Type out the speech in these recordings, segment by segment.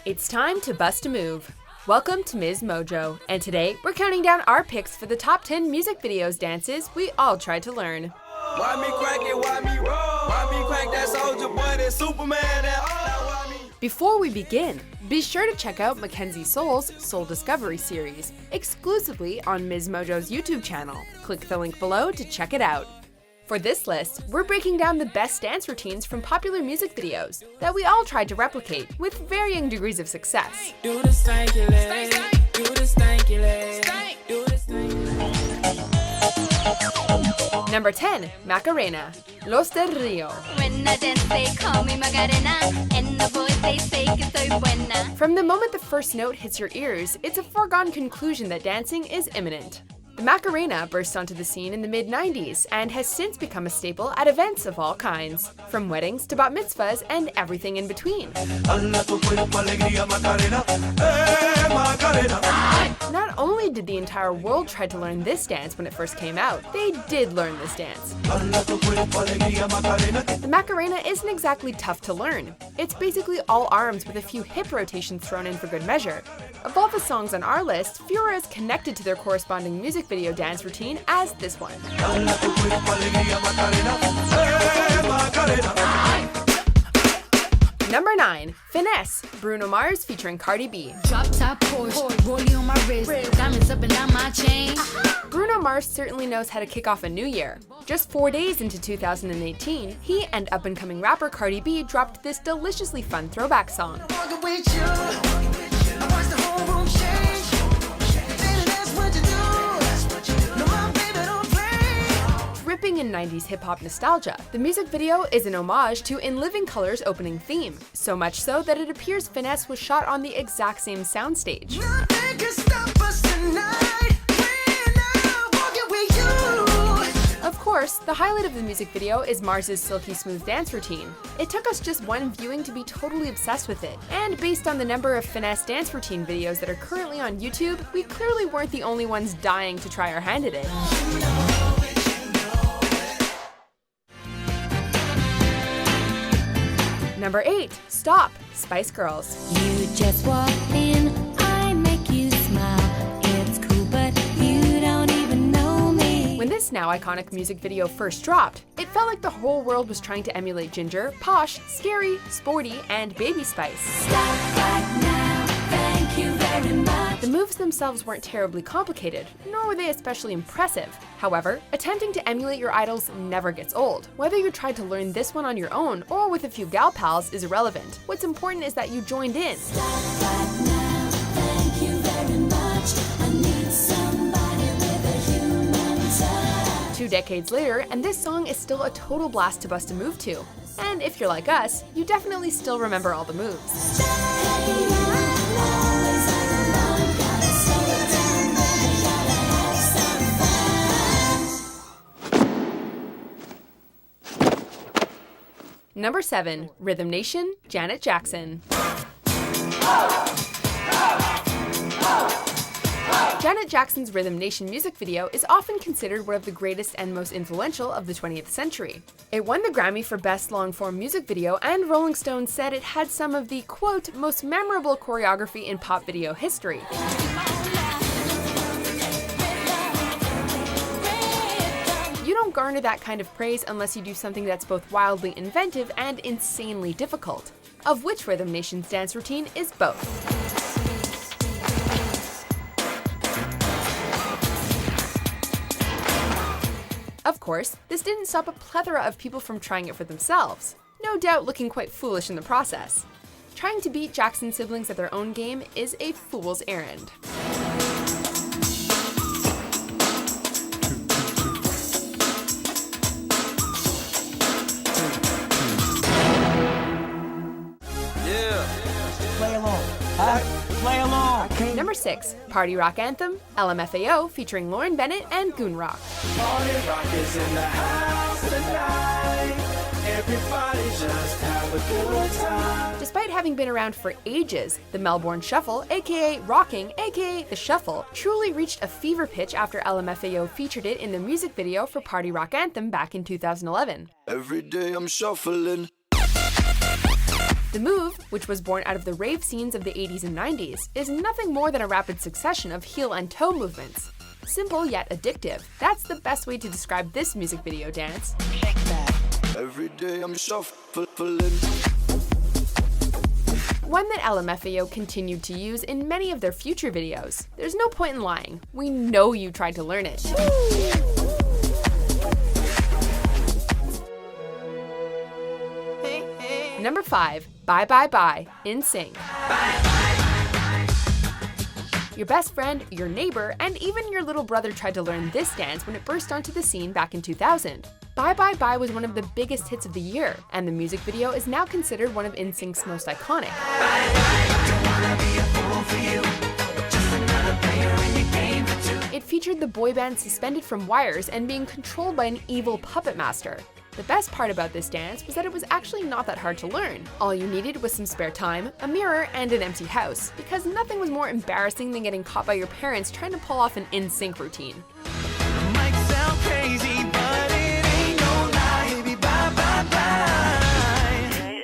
It's time to bust a move. Welcome to MsMojo, and today we're counting down our picks for the top 10 music videos dances we all tried to learn. Why me crack it, why me roll? Why me crack that soldier boy, that Superman, that all? Before we begin, be sure to check out Mackenzie Soul's Soul Discovery series, exclusively on MsMojo's YouTube channel. Click the link below to check it out. For this list, we're breaking down the best dance routines from popular music videos that we all tried to replicate with varying degrees of success. Do the stanky leg, do the stanky leg, do the stanky leg. Number 10, Macarena, Los del Rio. When I dance, they call me Macarena, and the boys they say que soy buena. From the moment the first note hits your ears, it's a foregone conclusion that dancing is imminent. The Macarena burst onto the scene in the mid-90s and has since become a staple at events of all kinds, from weddings to bat mitzvahs and everything in between. Not only did the entire world try to learn this dance when it first came out, they did learn this dance. The Macarena isn't exactly tough to learn. It's basically all arms with a few hip rotations thrown in for good measure. Of all the songs on our list, fewer as connected to their corresponding music video dance routine as this one. Number 9, Finesse, Bruno Mars featuring Cardi B. Drop top Porsche, rollie on my wrist, diamonds up and down my chain. Bruno Mars certainly knows how to kick off a new year. Just 4 days into 2018, he and up-and-coming rapper Cardi B dropped this deliciously fun throwback song. Dripping in 90s hip-hop nostalgia, the music video is an homage to In Living Color's opening theme, so much so that it appears Finesse was shot on the exact same soundstage. Of course, the highlight of the music video is Mars's silky smooth dance routine. It took us just one viewing to be totally obsessed with it, and based on the number of Finesse dance routine videos that are currently on YouTube, we clearly weren't the only ones dying to try our hand at it. Number 8, Stop, Spice Girls. You just walk in, I make you smile. It's cool, but you don't even know me. When this now iconic music video first dropped, it felt like the whole world was trying to emulate Ginger, Posh, Scary, Sporty, and Baby Spice. Stop right now, thank you very much. The moves themselves weren't terribly complicated, nor were they especially impressive. However, attempting to emulate your idols never gets old. Whether you tried to learn this one on your own or with a few gal pals is irrelevant. What's important is that you joined in. Stop right now, thank you very much. I need somebody with a human touch. 2 decades later, and this song is still a total blast to bust a move to. And if you're like us, you definitely still remember all the moves. Number 7, Rhythm Nation, Janet Jackson. Janet Jackson's Rhythm Nation music video is often considered one of the greatest and most influential of the 20th century. It won the Grammy for Best Long-Form Music Video, and Rolling Stone said it had some of the, quote, most memorable choreography in pop video history. You don't garner that kind of praise unless you do something that's both wildly inventive and insanely difficult, of which Rhythm Nation's dance routine is both. Of course, this didn't stop a plethora of people from trying it for themselves, no doubt looking quite foolish in the process. Trying to beat Jackson siblings at their own game is a fool's errand. Number 6, Party Rock Anthem, LMFAO featuring Lauren Bennett and Goon Rock. Party rock is in the house tonight. Everybody just have a good time. Despite having been around for ages, the Melbourne Shuffle, aka Rocking, aka The Shuffle, truly reached a fever pitch after LMFAO featured it in the music video for Party Rock Anthem back in 2011. Every day I'm shuffling. The move, which was born out of the rave scenes of the 80s and 90s, is nothing more than a rapid succession of heel and toe movements. Simple yet addictive. That's the best way to describe this music video dance. Every day I'm shuffling. One that LMFAO continued to use in many of their future videos. There's no point in lying. We know you tried to learn it. Number 5, Bye Bye Bye, NSYNC. Your best friend, your neighbor, and even your little brother tried to learn this dance when it burst onto the scene back in 2000. Bye Bye Bye was one of the biggest hits of the year, and the music video is now considered one of NSYNC's most iconic. It featured the boy band suspended from wires and being controlled by an evil puppet master. The best part about this dance was that it was actually not that hard to learn. All you needed was some spare time, a mirror, and an empty house, because nothing was more embarrassing than getting caught by your parents trying to pull off an NSYNC routine. Might sound crazy, but it ain't no lie. Baby, bye, bye, bye.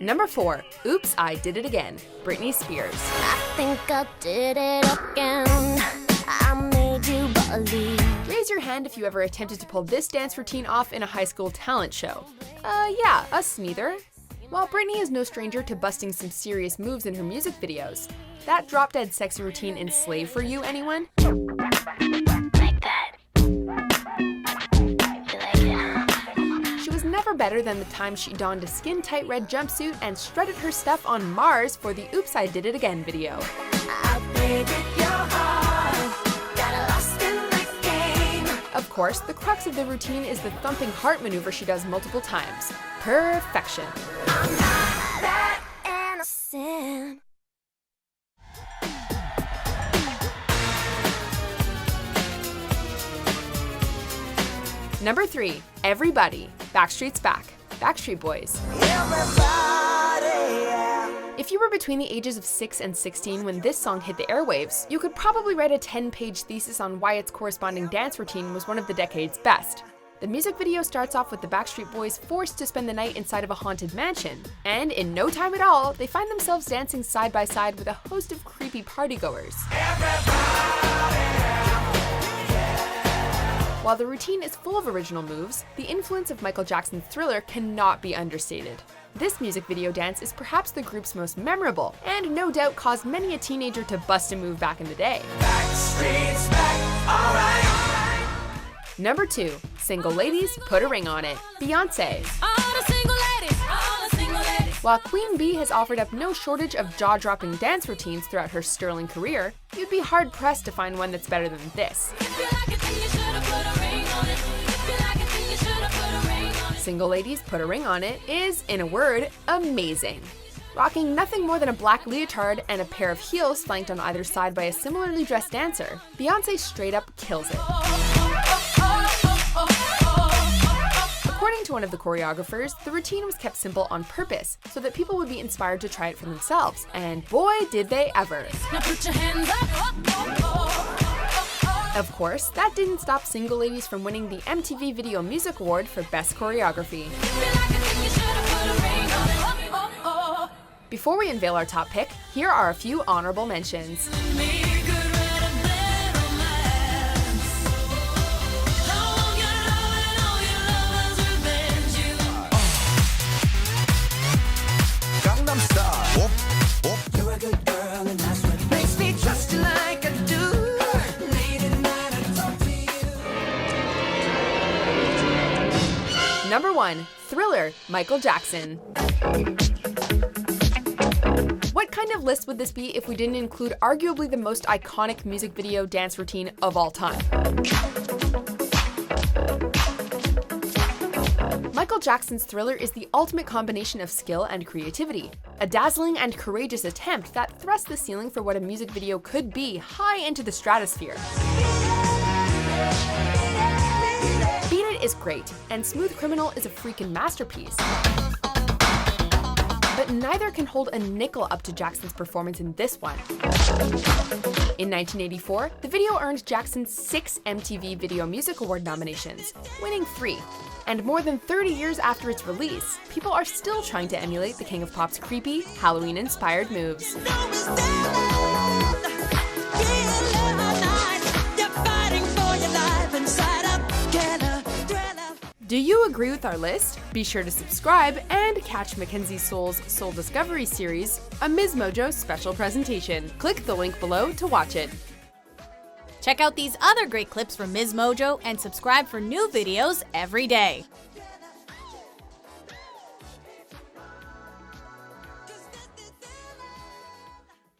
Number 4, Oops, I Did It Again, Britney Spears. I think I did it again. I made you believe. Raise your hand if you ever attempted to pull this dance routine off in a high school talent show. Yeah, us neither. While Britney is no stranger to busting some serious moves in her music videos. That drop-dead sexy routine in Slave for You, anyone? Like that. You like it? She was never better than the time she donned a skin-tight red jumpsuit and strutted her stuff on Mars for the Oops, I Did It Again video. I played with your heart, got lost in the game. Of course, the crux of the routine is the thumping heart maneuver she does multiple times. Perfection. I'm not that innocent. Number 3, Everybody, Backstreet's Back, Backstreet Boys. If you were between the ages of 6 and 16 when this song hit the airwaves, you could probably write a 10-page thesis on why its corresponding dance routine was one of the decade's best. The music video starts off with the Backstreet Boys forced to spend the night inside of a haunted mansion, and in no time at all, they find themselves dancing side by side with a host of creepy partygoers. While the routine is full of original moves, the influence of Michael Jackson's Thriller cannot be understated. This music video dance is perhaps the group's most memorable, and no doubt caused many a teenager to bust a move back in the day. Backstreet's back, alright. Number 2, Single Ladies, Put a Ring on It, Beyonce. While Queen Bee has offered up no shortage of jaw-dropping dance routines throughout her sterling career, you'd be hard-pressed to find one that's better than this. Single Ladies, Put a Ring on It is, in a word, amazing. Rocking nothing more than a black leotard and a pair of heels flanked on either side by a similarly dressed dancer, Beyonce straight up kills it. According to one of the choreographers, the routine was kept simple on purpose so that people would be inspired to try it for themselves, and boy did they ever. Now put your hands up. Of course, that didn't stop Single Ladies from winning the MTV Video Music Award for Best Choreography. Before we unveil our top pick, here are a few honorable mentions. Gangnam Style. You're a good girl and that's what makes me trust you like I do. Late at night I talk to you. Number 1, Thriller, Michael Jackson. What kind of list would this be if we didn't include arguably the most iconic music video dance routine of all time? Michael Jackson's Thriller is the ultimate combination of skill and creativity, a dazzling and courageous attempt that thrusts the ceiling for what a music video could be high into the stratosphere. Beat It is great, and Smooth Criminal is a freaking masterpiece. But neither can hold a nickel up to Jackson's performance in this one. In 1984, the video earned Jackson 6 MTV Video Music Award nominations, winning 3. And more than 30 years after its release, people are still trying to emulate the King of Pop's creepy, Halloween-inspired moves. Do you agree with our list? Be sure to subscribe and catch Mackenzie Soul's Soul Discovery series, a MsMojo special presentation. Click the link below to watch it. Check out these other great clips from MsMojo and subscribe for new videos every day.